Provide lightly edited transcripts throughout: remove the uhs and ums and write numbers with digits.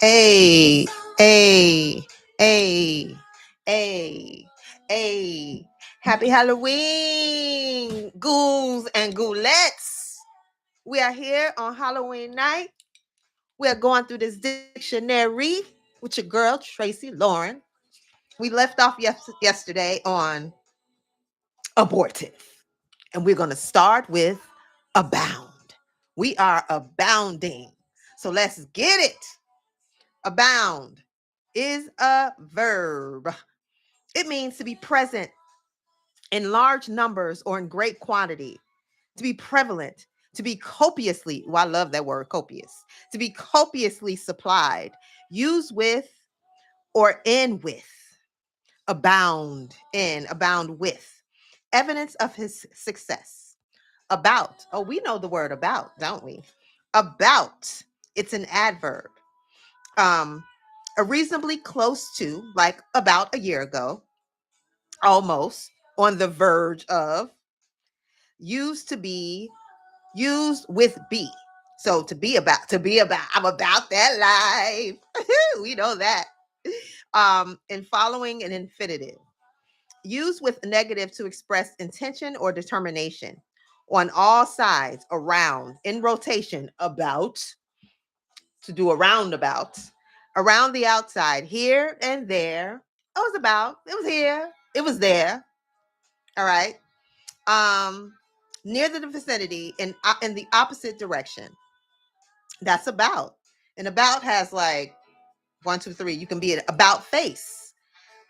A, A, A, A, A. Happy Halloween, ghouls and ghoulettes. We are here on Halloween night. We are going through this dictionary with your girl, Tracy Lauren. We left off yesterday on abortive, and we're going to start with abound. We are abounding. So let's get it. Abound is a verb. It means to be present in large numbers or in great quantity, to be prevalent, to be copiously, well, I love that word, copious, to be copiously supplied, used with or in with, abound with, evidence of his success. About, oh, we know the word about, don't we? About, it's an adverb. Um, a reasonably close to, like about a year ago, almost on the verge of, used to be, used with be. So to be about, I'm about that life. We know that. And following an infinitive. Used with negative to express intention or determination. On all sides, around, in rotation, about, to do a roundabout, around the outside, here and there. It was about, it was here, it was there. All right. Um, near the vicinity in the opposite direction. That's about. And about has like one, two, three. You can be an about face.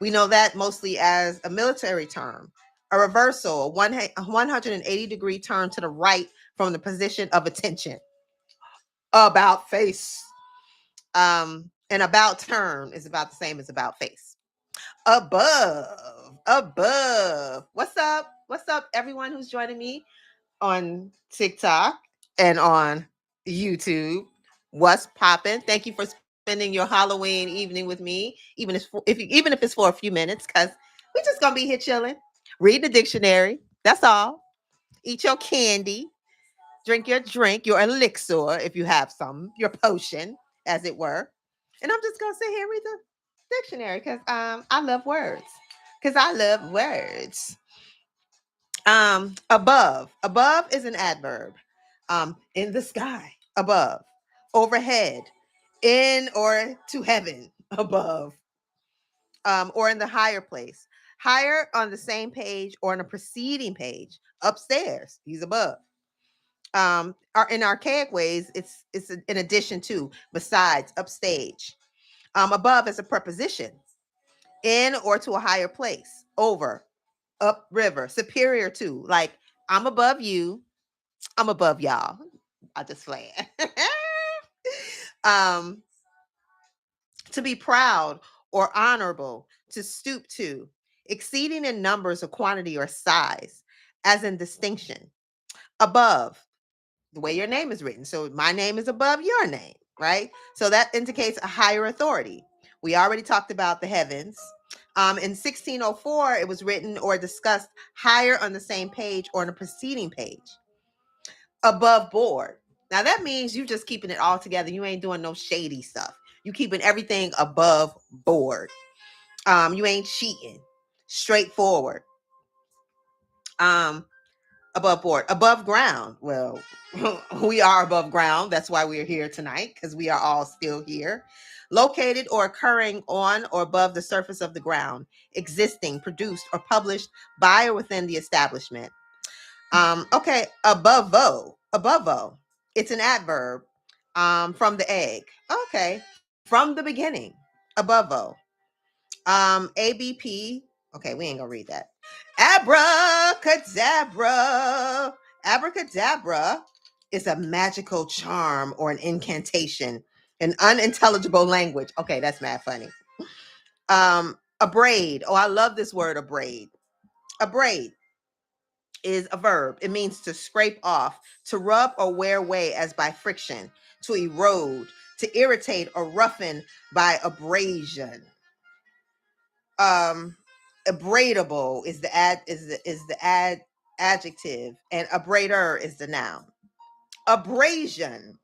We know that mostly as a military term. A reversal, a 180-degree turn to the right from the position of attention. About face. An about term is about the same as about face. Above. What's up, everyone who's joining me on TikTok and on YouTube? What's popping? Thank you for spending your Halloween evening with me, even if it's for a few minutes, because we're just gonna be here chilling, read the dictionary. That's all. Eat your candy, drink your drink, your elixir if you have some, your potion, as it were. And I'm just gonna sit here and read the dictionary because I love words. Because I love words. Above. Above is an adverb. In the sky, above. Overhead, in or to heaven, above. Or in the higher place. Higher on the same page or on a preceding page. Upstairs, he's above. In archaic ways, it's in addition to, besides, upstage. Above is a preposition. In or to a higher place. Over, upriver, superior to. Like, I'm above you, I'm above y'all. I just playing. um, to be proud or honorable, to stoop to, exceeding in numbers or quantity or size, as in distinction. Above, the way your name is written. So my name is above your name, right? So that indicates a higher authority. We already talked about the heavens. In 1604, it was written or discussed higher on the same page or on a preceding page. Above board. Now that means you just keeping it all together. You ain't doing no shady stuff. You keeping everything above board. You ain't cheating. Straightforward. Um, above board, above ground. Well, we are above ground. That's why we're here tonight, because we are all still here. Located or occurring on or above the surface of the ground, existing, produced, or published by or within the establishment. Okay, above. It's an adverb. From the egg. Okay, from the beginning. Above. ABP. Okay, we ain't gonna read that. Abracadabra. Abracadabra is a magical charm or an incantation, an unintelligible language. Okay, that's mad funny. Abrade. Oh, I love this word, abrade. Abrade is a verb. It means to scrape off, to rub or wear away as by friction, to erode, to irritate or roughen by abrasion. Abradable is the adjective, and abrader is the noun. Abrasion.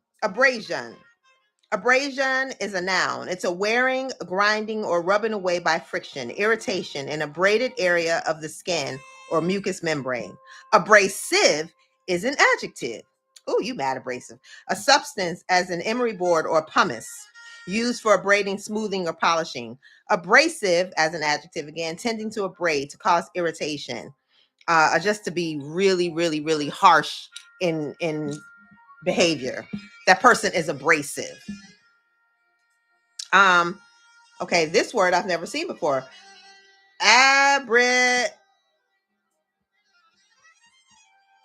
Abrasion is a noun. It's a wearing, grinding, or rubbing away by friction, irritation, in a braided area of the skin or mucous membrane. Abrasive is an adjective. Oh, you mad abrasive. A substance as an emery board or pumice used for abrading, smoothing, or polishing. Abrasive as an adjective, again, tending to abrade, to cause irritation, just to be really, really, really harsh in behavior. That person is abrasive. Okay, this word I've never seen before.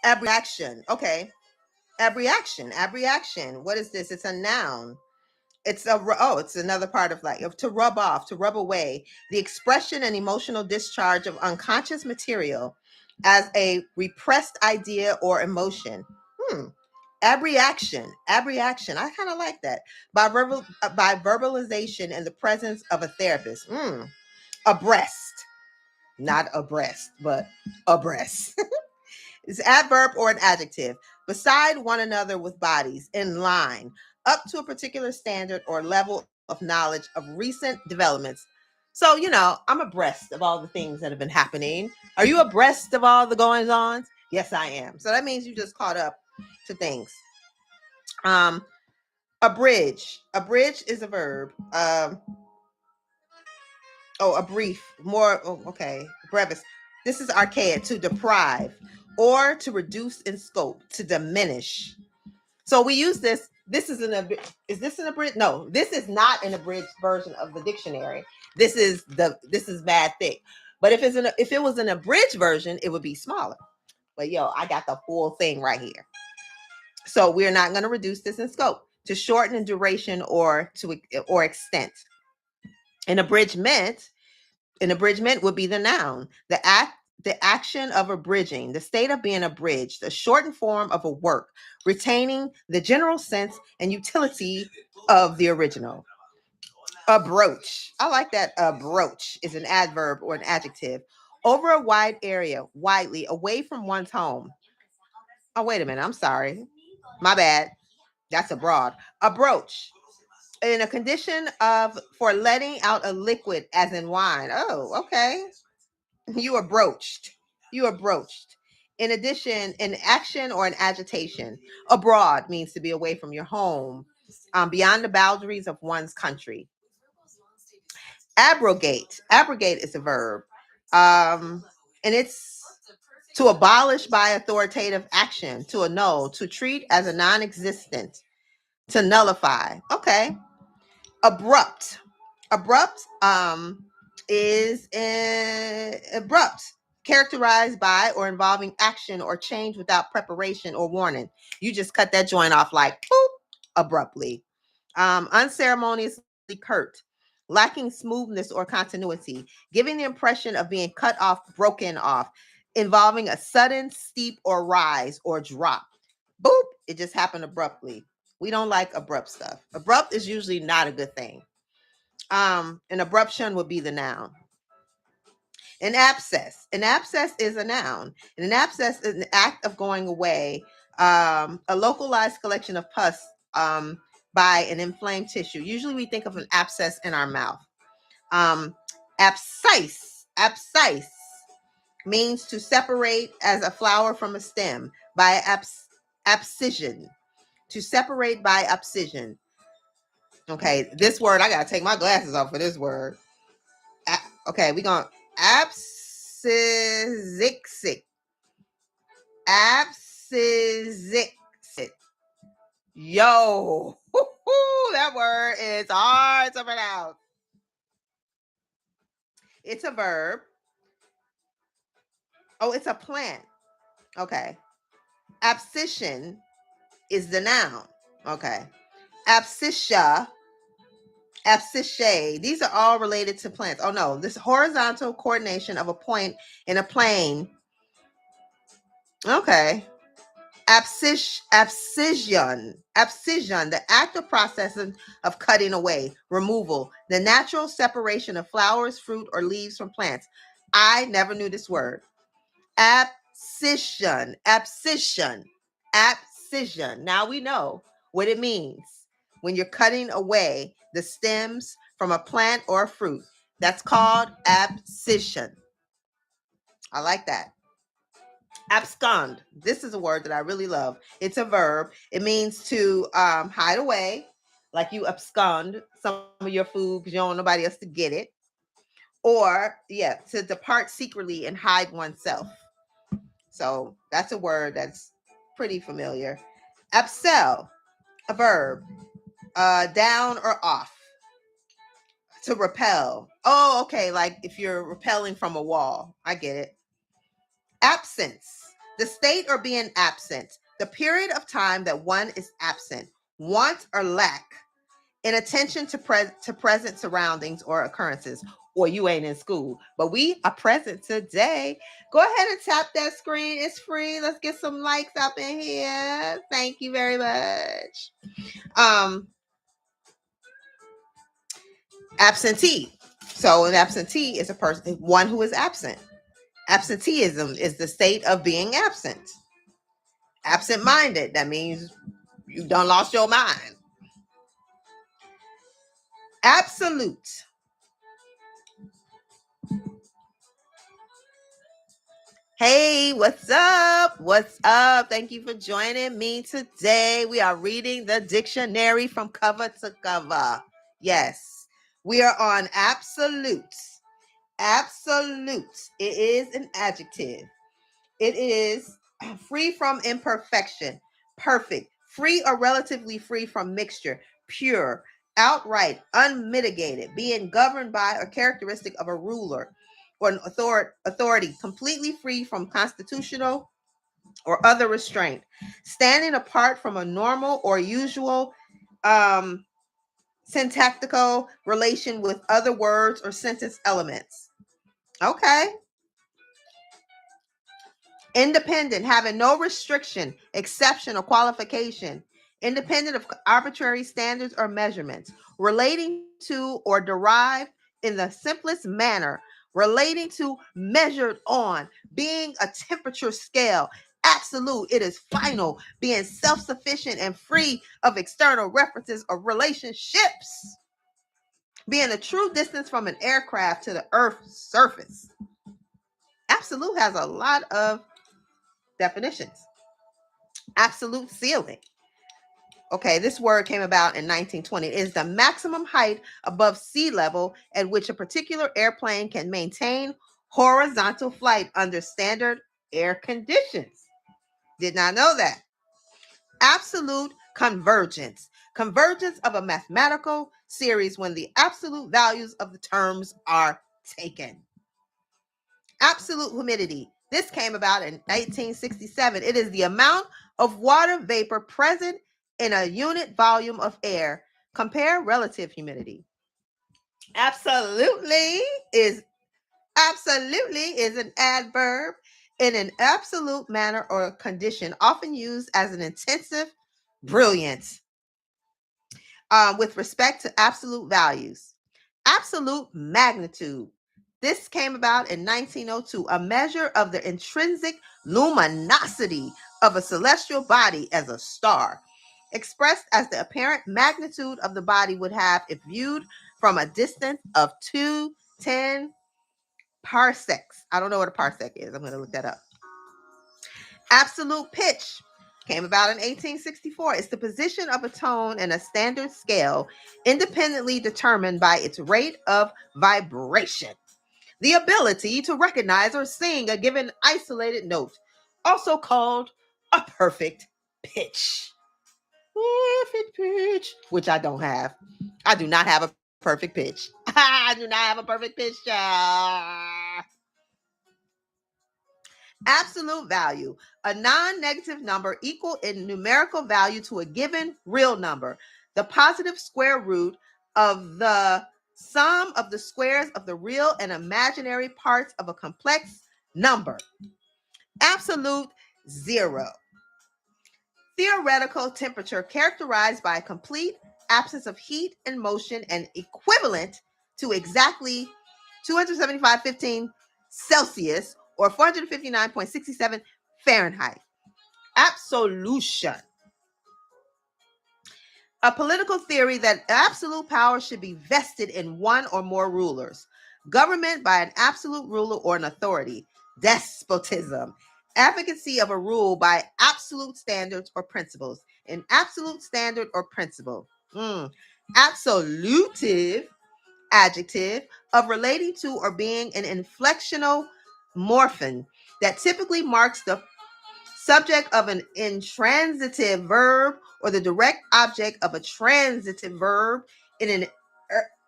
Abreaction. Okay. Abreaction. What is this? It's a noun. It's another part of like to rub off, to rub away, the expression and emotional discharge of unconscious material as a repressed idea or emotion. Abreaction. I kind of like that. By verbalization in the presence of a therapist. Abreast. Not abreast, but abreast. It's adverb or an adjective. Beside one another with bodies, in line, up to a particular standard or level of knowledge of recent developments. So, I'm abreast of all the things that have been happening. Are you abreast of all the goings on? Yes, I am. So that means you just caught up to things. Abridge. Abridge is a verb. A brief, more, okay, brevis. This is archaic, to deprive or to reduce in scope, to diminish. So we use this. Is this an abridged? No, this is not an abridged version of the dictionary. This is bad thick. But if it was an abridged version, it would be smaller. But I got the full thing right here. So we're not going to reduce this in scope, to shorten in duration or extent. An abridgment would be the noun, the action of abridging, the state of being abridged, the shortened form of a work, retaining the general sense and utility of the original. Abroach. I like that. Abroach is an adverb or an adjective. Over a wide area, widely, away from one's home. Oh, wait a minute. I'm sorry. My bad. That's abroad. Abroach. In a condition for letting out a liquid, as in wine. Oh, okay. You are broached. In addition, an action or an agitation. Abroad means to be away from your home, beyond the boundaries of one's country. Abrogate. Abrogate is a verb. And it's to abolish by authoritative action, to annul, to treat as a non-existent, to nullify. Okay. Abrupt. Abrupt is abrupt, characterized by or involving action or change without preparation or warning. You just cut that joint off like boop, abruptly. Unceremoniously curt, lacking smoothness or continuity, giving the impression of being cut off, broken off, involving a sudden steep or rise or drop. Boop, it just happened abruptly. We don't like abrupt stuff. Abrupt is usually not a good thing. An abruption would be the noun. An abscess. An abscess is a noun. And an abscess is an act of going away, a localized collection of pus by an inflamed tissue. Usually we think of an abscess in our mouth. Abscise. Abscise means to separate as a flower from a stem by abscission. To separate by abscission. Okay, this word, I got to take my glasses off for this word. Okay, we're going abscisic. Abscisic. Yo, that word is hard to pronounce. It's a verb. Oh, it's a plant. Okay. Abscission is the noun. Okay. Abscissia. Abscissae. These are all related to plants. Oh no, this horizontal coordination of a point in a plane. Okay. Abscission, the act or process of cutting away, removal, the natural separation of flowers, fruit, or leaves from plants. I never knew this word. Abscission. Now we know what it means. when you're cutting away the stems from a plant or a fruit. That's called abscission. I like that. Abscond. This is a word that I really love. It's a verb. It means to hide away, like you abscond some of your food because you don't want nobody else to get it. Or, yeah, to depart secretly and hide oneself. So that's a word that's pretty familiar. Absel, a verb. Down or off. To repel. Oh, okay. Like if you're repelling from a wall. I get it. Absence. The state or being absent. The period of time that one is absent. Want or lack in attention to present surroundings or occurrences. Or you ain't in school. But we are present today. Go ahead and tap that screen. It's free. Let's get some likes up in here. Thank you very much. Absentee. So an absentee is a person, one who is absent. Absenteeism is the state of being absent. Absent-minded, that means you done lost your mind. Absolute. Hey, what's up? What's up? Thank you for joining me today. We are reading the dictionary from cover to cover. Yes, we are on absolute. Absolute. It is an adjective. It is free from imperfection, perfect, free or relatively free from mixture, pure, outright, unmitigated, being governed by or characteristic of a ruler or an authority, completely free from constitutional or other restraint, standing apart from a normal or usual syntactical relation with other words or sentence elements. Okay. Independent, having no restriction, exception, or qualification, independent of arbitrary standards or measurements, relating to or derived in the simplest manner, relating to, measured on, being a temperature scale, absolute, it is final, being self-sufficient and free of external references or relationships, being a true distance from an aircraft to the Earth's surface. Absolute has a lot of definitions. Absolute ceiling. Okay, this word came about in 1920. It is the maximum height above sea level at which a particular airplane can maintain horizontal flight under standard air conditions. Did not know that. Absolute convergence. Convergence of a mathematical series when the absolute values of the terms are taken. Absolute humidity. This came about in 1867. It is the amount of water vapor present in a unit volume of air. Compare relative humidity. Absolutely is an adverb in an absolute manner or condition, often used as an intensive brilliance with respect to absolute values. Absolute magnitude. This came about in 1902, a measure of the intrinsic luminosity of a celestial body as a star, expressed as the apparent magnitude of the body would have if viewed from a distance of 210 parsecs. I don't know what a parsec is. I'm going to look that up. Absolute pitch came about in 1864. It's the position of a tone in a standard scale, independently determined by its rate of vibration. The ability to recognize or sing a given isolated note, also called a perfect pitch. Perfect pitch, which I don't have. I do not have a perfect pitch. I do not have a perfect pitch. Absolute value, a non-negative number equal in numerical value to a given real number. The positive square root of the sum of the squares of the real and imaginary parts of a complex number. Absolute zero. Theoretical temperature characterized by a complete absence of heat and motion and equivalent to exactly 275.15 Celsius or 459.67 Fahrenheit. Absolution. A political theory that absolute power should be vested in one or more rulers. Government by an absolute ruler or an authority. Despotism. Advocacy of a rule by absolute standards or principles. An absolute standard or principle. Absolutive adjective of relating to or being an inflectional morpheme that typically marks the subject of an intransitive verb or the direct object of a transitive verb in an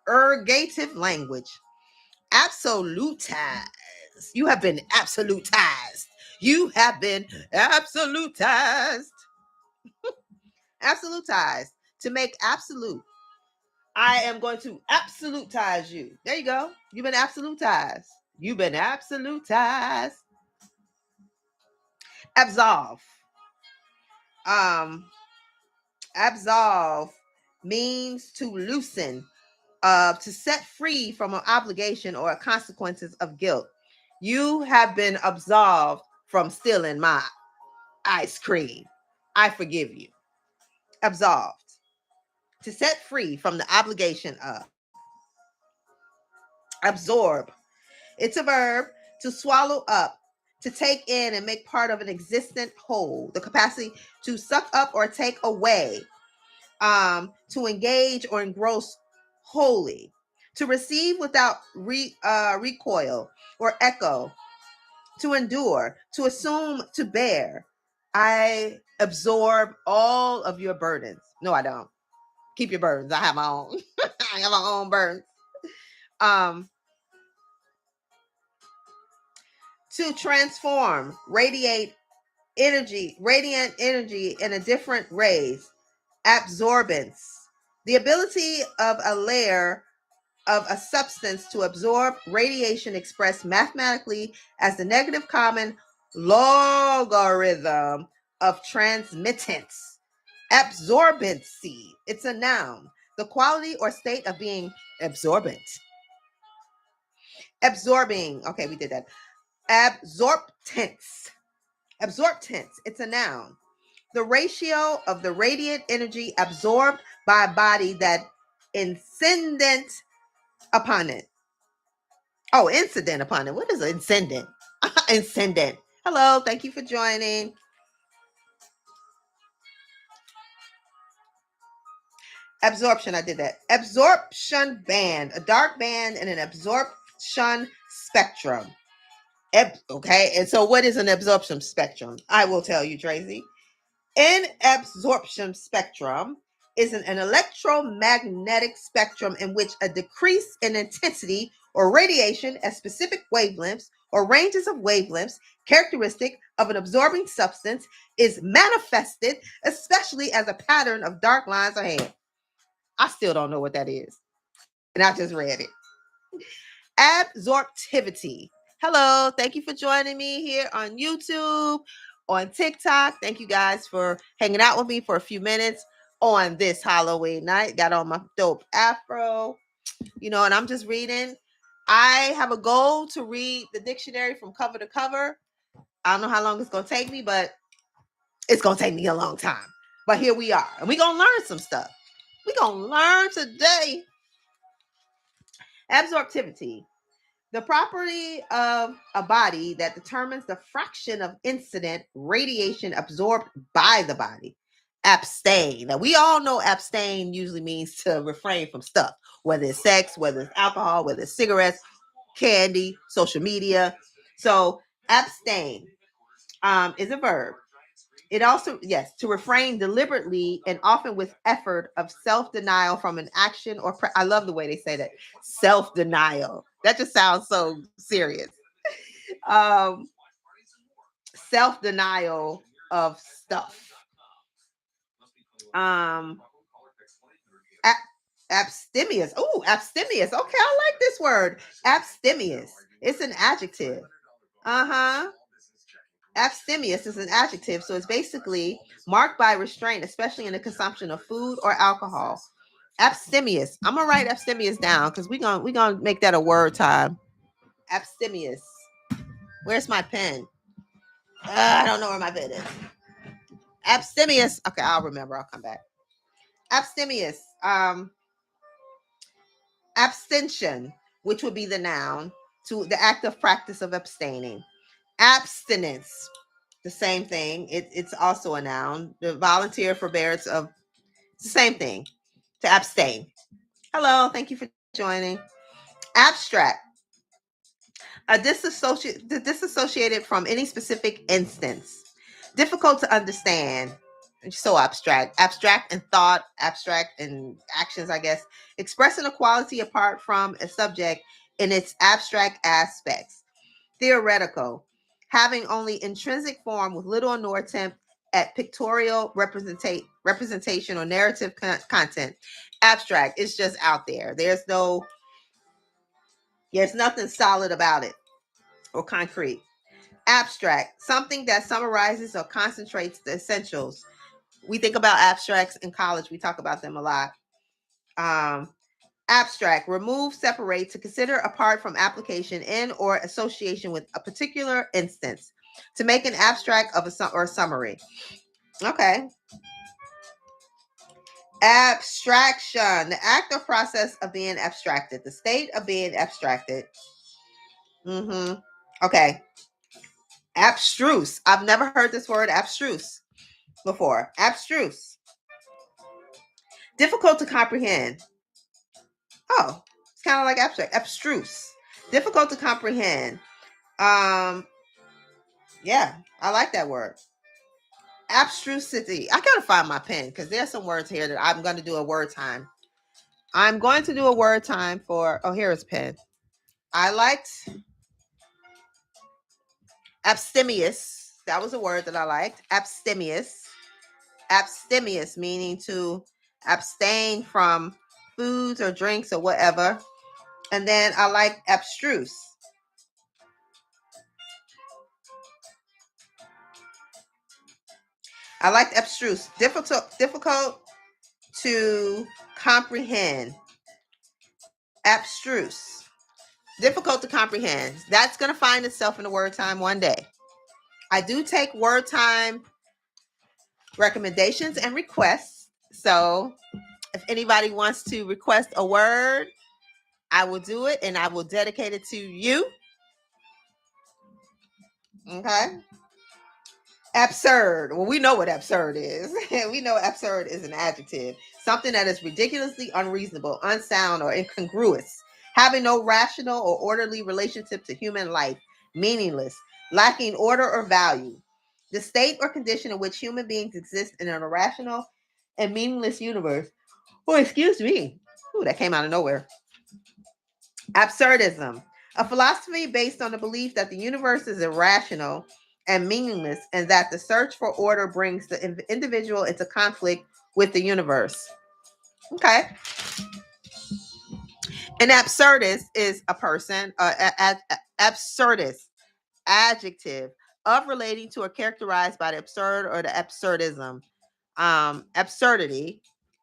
ergative language. Absolutized. You have been absolutized. You have been absolutized. Absolutized. To make absolute. I am going to absolutize you. There you go. You've been absolutized. You've been absolutized. Absolve. Absolve means to loosen, to set free from an obligation or consequences of guilt. You have been absolved from stealing my ice cream. I forgive you. Absolved. To set free from the obligation of. Absorb. It's a verb to swallow up, to take in and make part of an existent whole. The capacity to suck up or take away, to engage or engross wholly, to receive without recoil or echo, to endure, to assume, to bear. I absorb all of your burdens. No, I don't. Keep your burdens. I have my own. I have my own burdens. To transform, radiate energy, radiant energy in a different rays. Absorbance, the ability of a layer of a substance to absorb radiation expressed mathematically as the negative common logarithm of transmittance. Absorbency, it's a noun, the quality or state of being absorbent. Absorbing, okay, we did that. Absorptance. Absorptance, it's a noun. The ratio of the radiant energy absorbed by a body that incident upon it. Oh, incident upon it. What is an incident? Incident. Hello, thank you for joining. Absorption, I did that. Absorption band, a dark band and an absorption spectrum. Okay, and so what is an absorption spectrum? I will tell you, Tracy. An absorption spectrum is an electromagnetic spectrum in which a decrease in intensity or radiation at specific wavelengths or ranges of wavelengths characteristic of an absorbing substance is manifested, especially as a pattern of dark lines ahead. I still don't know what that is, and I just read it. Absorptivity. Hello, thank you for joining me here on YouTube, on TikTok. Thank you guys for hanging out with me for a few minutes on this Halloween night. Got on my dope Afro, and I'm just reading. I have a goal to read the dictionary from cover to cover. I don't know how long it's going to take me, but it's going to take me a long time. But here we are, and we're going to learn some stuff. We're going to learn today. Absorptivity. The property of a body that determines the fraction of incident radiation absorbed by the body. Abstain. Now, we all know abstain usually means to refrain from stuff, whether it's sex, whether it's alcohol, whether it's cigarettes, candy, social media. So, abstain is a verb. It also, yes, to refrain deliberately and often with effort of self-denial from an action or I love the way they say that. Self-denial. That just sounds so serious. Self-denial of stuff. Abstemious. Oh, abstemious. Okay, I like this word. Abstemious. It's an adjective. Abstemious is an adjective, so it's basically marked by restraint, especially in the consumption of food or alcohol. Abstemious. I'm gonna write abstemious down because we're gonna make that a word time. Abstemious. Where's my pen? I don't know where my pen is. Abstemious. Okay, I'll remember. I'll come back. Abstemious. Abstention, which would be the noun, to the active practice of abstaining. Abstinence, the same thing. It's also a noun. The volunteer forbearance of, it's the same thing, to abstain. Hello, thank you for joining. Abstract, disassociated from any specific instance. Difficult to understand. It's so abstract. Abstract in thought, abstract in actions, I guess. Expressing a quality apart from a subject in its abstract aspects. Theoretical, having only intrinsic form with little or no attempt at pictorial representation or narrative content. Abstract, it's just out there. There's nothing solid about it or concrete. Abstract, something that summarizes or concentrates the essentials. We think about abstracts in college. We talk about them a lot. Abstract, remove, separate, to consider apart from application in or association with a particular instance. To make an abstract of or summary. Okay. Abstraction, the act or process of being abstracted, the state of being abstracted. Okay. Abstruse. I've never heard this word abstruse before. Abstruse. Difficult to comprehend. Oh, it's kind of like abstract. Abstruse. Difficult to comprehend. Yeah, I like that word. Abstrusity. I gotta find my pen because there's some words here that I'm going to do a word time. I'm going to do a word time for, oh, here's a pen. I liked abstemious. That was a word that I liked. Abstemious. Abstemious, meaning to abstain from foods or drinks or whatever. And then I like abstruse. I like abstruse. Difficult to comprehend. Abstruse. Difficult to comprehend. That's going to find itself in the word time one day. I do take word time recommendations and requests. So if anybody wants to request a word, I will do it and I will dedicate it to you. Okay. Absurd. Well, we know what absurd is. We know absurd is an adjective. Something that is ridiculously unreasonable, unsound, or incongruous, having no rational or orderly relationship to human life, meaningless, lacking order or value. The state or condition in which human beings exist in an irrational and meaningless universe. Oh, excuse me. Ooh, that came out of nowhere. Absurdism, a philosophy based on the belief that the universe is irrational and meaningless, and that the search for order brings the individual into conflict with the universe. Okay. An absurdist is a person, absurdist, adjective of relating to or characterized by the absurd or the absurdism. Absurdity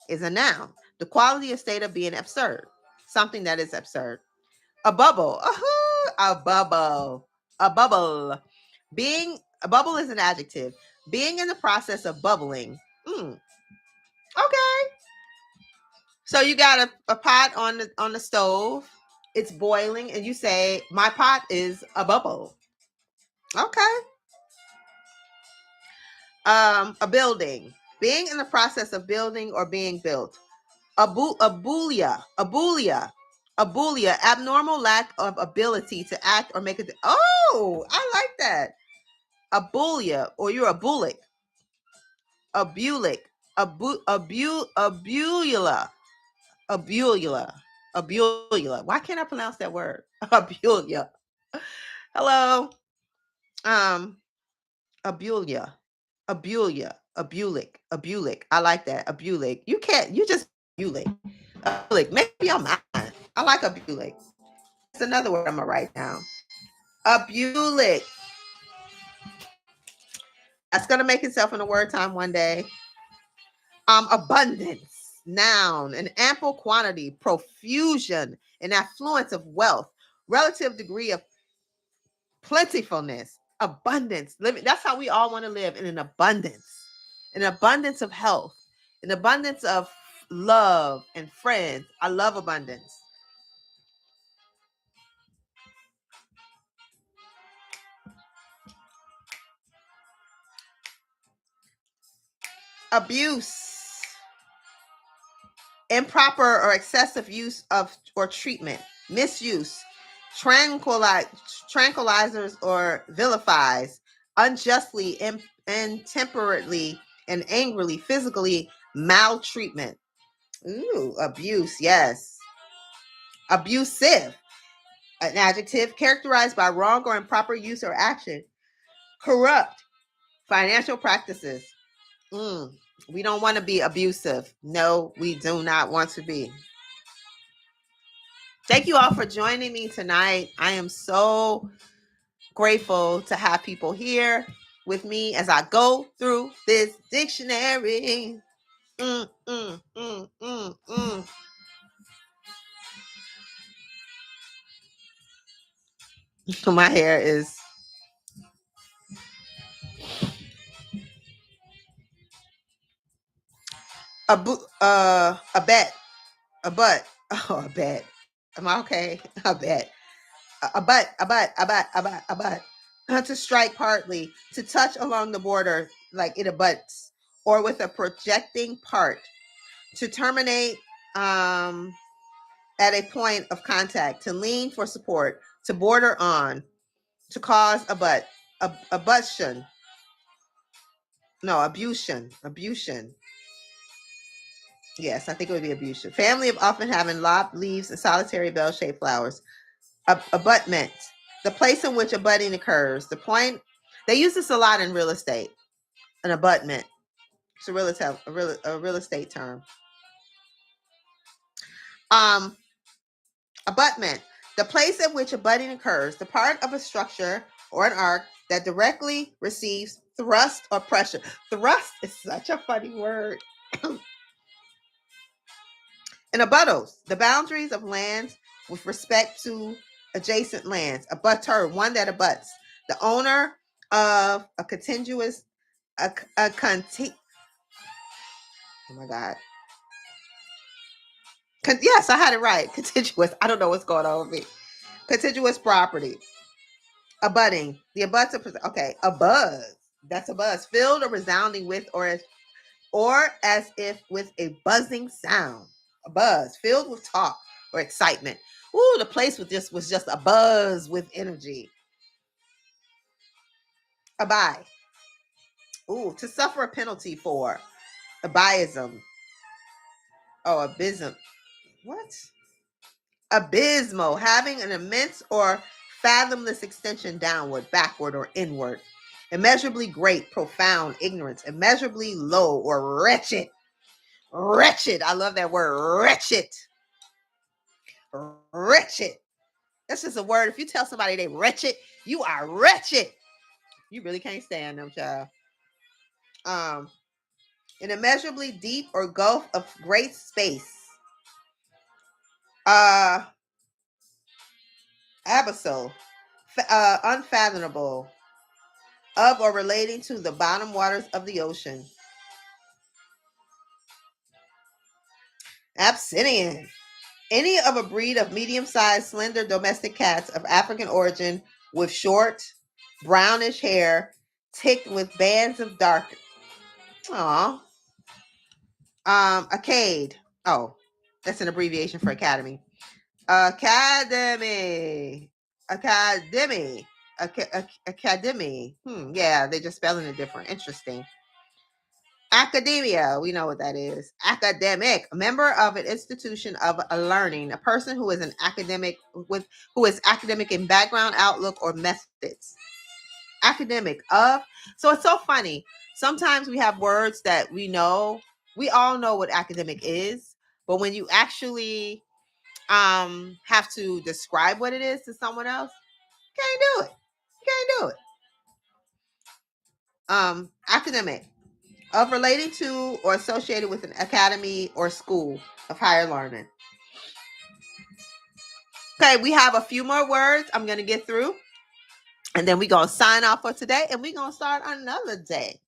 is a noun. The quality or state of being absurd, something that is absurd. A bubble. A bubble. A bubble. Being a bubble is an adjective. Being in the process of bubbling. Okay. So you got a pot on the stove. It's boiling, and you say, "My pot is a bubble." Okay. A building. Being in the process of building or being built. Abulia. Abnormal lack of ability to act or make it. Oh, I like that. Abulia, or you're a bulic. Abulic. Abula. Abula. Why can't I pronounce that word? Abulia. Hello. Abulia. Abulic. I like that. Abulic. You just abulic. Abulic. Make up your mind. I like abulic. It's another word I'm gonna write down. Abulic. That's gonna make itself in a word time one day. Abundance, noun, an ample quantity, profusion, an affluence of wealth, relative degree of plentifulness, abundance. Living. That's how we all want to live, in an abundance of health, an abundance of love, and friends. I love abundance. Abuse, improper or excessive use of or treatment, misuse, tranquilizers or vilifies, unjustly, intemperately, and angrily, physically maltreatment. Ooh, abuse, yes. Abusive, an adjective characterized by wrong or improper use or action. Corrupt, financial practices. We don't want to be abusive. No, we do not want to be. Thank you all for joining me tonight. I am so grateful to have people here with me as I go through this dictionary. My hair is a bet, a butt. Oh, a bet. Am I okay? A bet. A butt, a butt, a butt, a butt, a butt. To strike partly, to touch along the border like it abuts, or with a projecting part. To terminate at a point of contact, to lean for support, to border on, to cause a butt, abustion. No, abusion. Yes, I think it would be abusion. Family of often having lopped leaves and solitary bell-shaped flowers. Abutment, the place in which abutting occurs. The point, they use this a lot in real estate. An abutment. It's a real estate term. Abutment, the place at which abutting occurs, the part of a structure or an arc that directly receives thrust or pressure. Thrust is such a funny word. And abuttals, the boundaries of lands with respect to adjacent lands. Abutter, one that abuts. The owner of a contiguous, oh my God. Yes, I had it right. Contiguous. I don't know what's going on with me. Contiguous property. Abutting. The abuts of, okay, a buzz. That's a buzz. Filled or resounding with or as if with a buzzing sound. A buzz. Filled with talk or excitement. Ooh, the place was just a buzz with energy. Abide. Ooh, to suffer a penalty for. Abiism. Oh, abysm. What? Abysmal. Having an immense or fathomless extension downward, backward, or inward. Immeasurably great, profound, ignorance. Immeasurably low or wretched. Wretched. I love that word. Wretched. Wretched. That's just a word. If you tell somebody they wretched, you are wretched. You really can't stand them, child. An immeasurably deep or gulf of great space. Abyssal. Unfathomable. Of or relating to the bottom waters of the ocean. Abyssinian. Any of a breed of medium-sized, slender domestic cats of African origin with short, brownish hair, ticked with bands of dark. Aw. Acade. Oh, that's an abbreviation for academy. Academy. Academy. Academy. Yeah, they're just spelling it different. Interesting. Academia, we know what that is. Academic, a member of an institution of a learning, a person who is an academic who is academic in background, outlook, or methods. Academic of. So it's so funny. Sometimes we have words that we all know what academic is, but when you actually have to describe what it is to someone else, you can't do it. You can't do it. Academic. Of relating to or associated with an academy or school of higher learning. Okay, we have a few more words I'm going to get through. And then we're going to sign off for today. And we're going to start another day.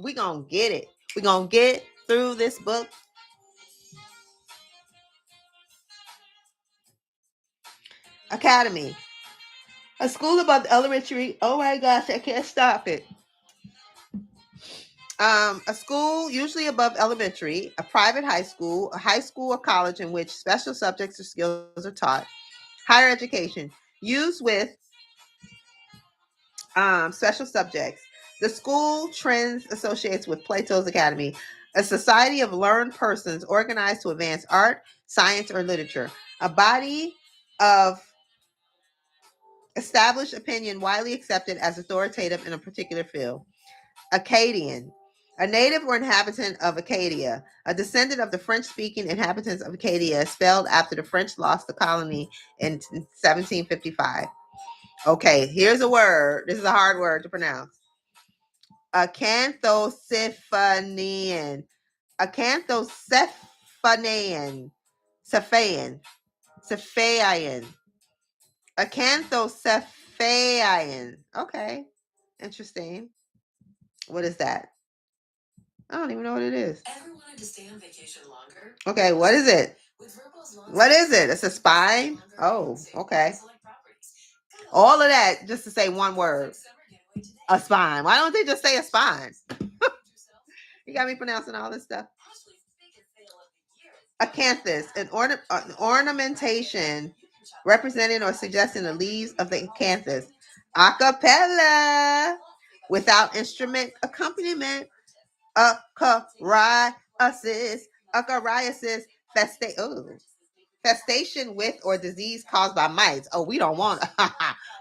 We're going to get it. We're going to get through this book Academy. A school above elementary. Oh my gosh, I can't stop it. A school usually above elementary, a private high school, a high school or college in which special subjects or skills are taught. Higher education used with special subjects. The school trends associates with Plato's Academy, a society of learned persons organized to advance art, science, or literature. A body of established opinion widely accepted as authoritative in a particular field. Akkadian, a native or inhabitant of Acadia, a descendant of the French-speaking inhabitants of Acadia, spelled after the French lost the colony in 1755. Okay, here's a word. This is a hard word to pronounce. Acanthocephanian. Acanthocephanian. Cephaean. Cephaean. Acanthocephaean. Okay, interesting. What is that? I don't even know what it is. Ever wanted to stay on vacation longer? Okay, what is it? What is it? It's a spine? Oh, okay. All of that just to say one word. A spine. Why don't they just say a spine? You got me pronouncing all this stuff. Acanthus, an ornamentation representing or suggesting the leaves of the acanthus. Acapella, without instrument accompaniment. Acariasis, festation with or disease caused by mites. Oh, we don't want.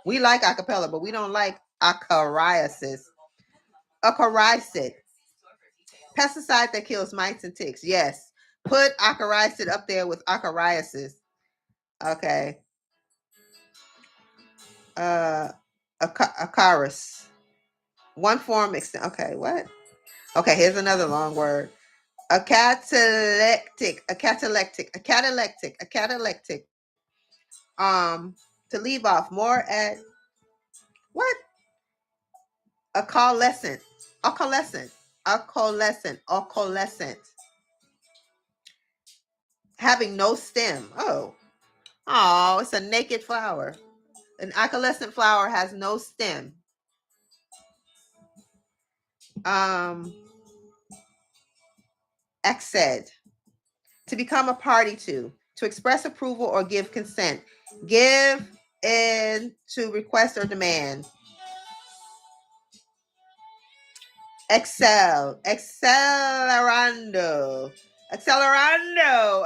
We like acapella, but we don't like acariasis. Acaricid, pesticide that kills mites and ticks. Yes, put acaricid up there with acariasis. Okay. Acarus. One form extent. Okay, what? Okay, here's another long word. A catalectic. To leave off more at what? A coalescent. Having no stem. Oh, it's a naked flower. An acaulescent flower has no stem. Acced. To become a party to express approval or give consent. Give in to request or demand. Accelerando,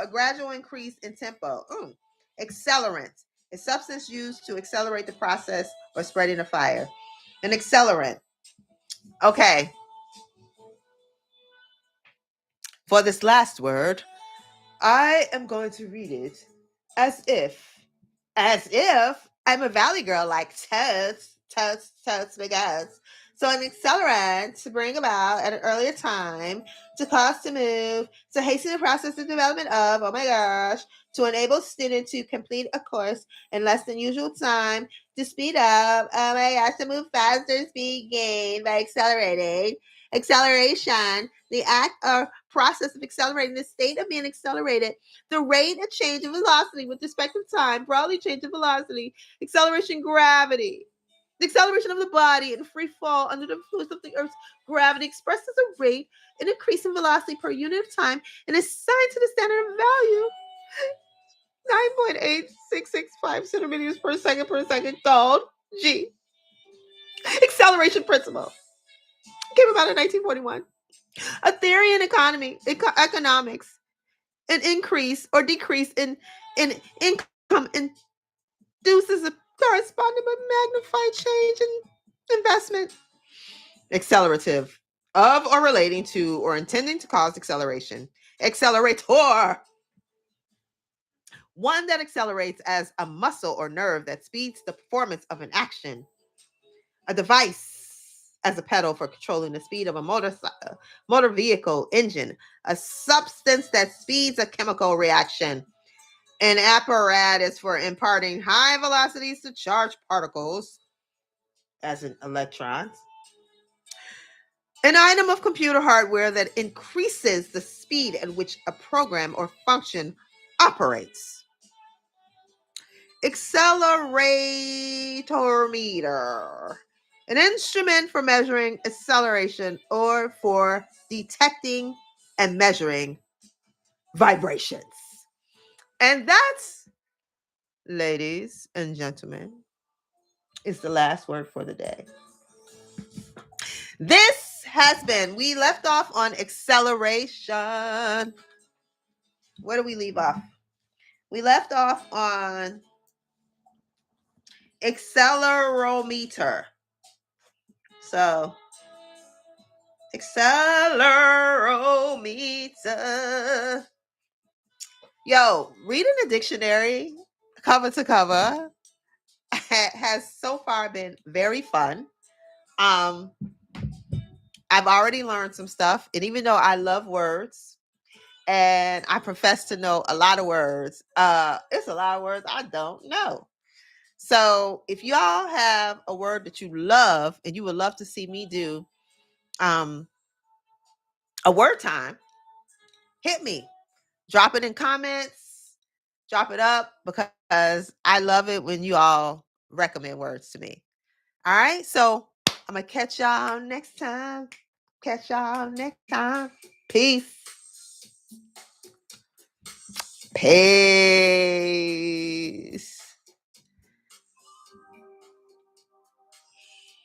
a gradual increase in tempo. Accelerant, a substance used to accelerate the process or spreading a fire. An accelerant. Okay. For this last word, I am going to read it as if I'm a valley girl like totes, big ass. So an accelerant to bring about at an earlier time, to cause to move, to hasten the process of development of, oh my gosh, to enable student to complete a course in less than usual time, to speed up, oh my gosh, to move faster, speed gain by accelerating. Acceleration, the act or process of accelerating, the state of being accelerated, the rate of change of velocity with respect to time, broadly change of velocity, acceleration, gravity. The acceleration of the body in free fall under the influence of the Earth's gravity expresses a rate, an increase in velocity per unit of time, and is assigned to the standard of value 9.8665 centimeters per second called G. Acceleration principle came about in 1941. A theory in economics, an increase or decrease in income induces a corresponding but magnified change in investment. Accelerative, of or relating to or intending to cause acceleration. Accelerator, one that accelerates as a muscle or nerve that speeds the performance of an action. A device as a pedal for controlling the speed of a motor vehicle engine. A substance that speeds a chemical reaction. An apparatus for imparting high velocities to charged particles, as in electrons. An item of computer hardware that increases the speed at which a program or function operates. Accelerator, an instrument for measuring acceleration or for detecting and measuring vibrations. And that's, ladies and gentlemen, is the last word for the day. This has been, we left off on acceleration. Where do we leave off? We left off on accelerometer. So, accelerometer. Yo, reading the dictionary cover to cover has so far been very fun. I've already learned some stuff, and even though I love words and I profess to know a lot of words, it's a lot of words I don't know. So if y'all have a word that you love and you would love to see me do a word time, hit me. Drop it in comments. Drop it up, because I love it when you all recommend words to me. All right. So I'm going to catch y'all next time. Peace. Peace.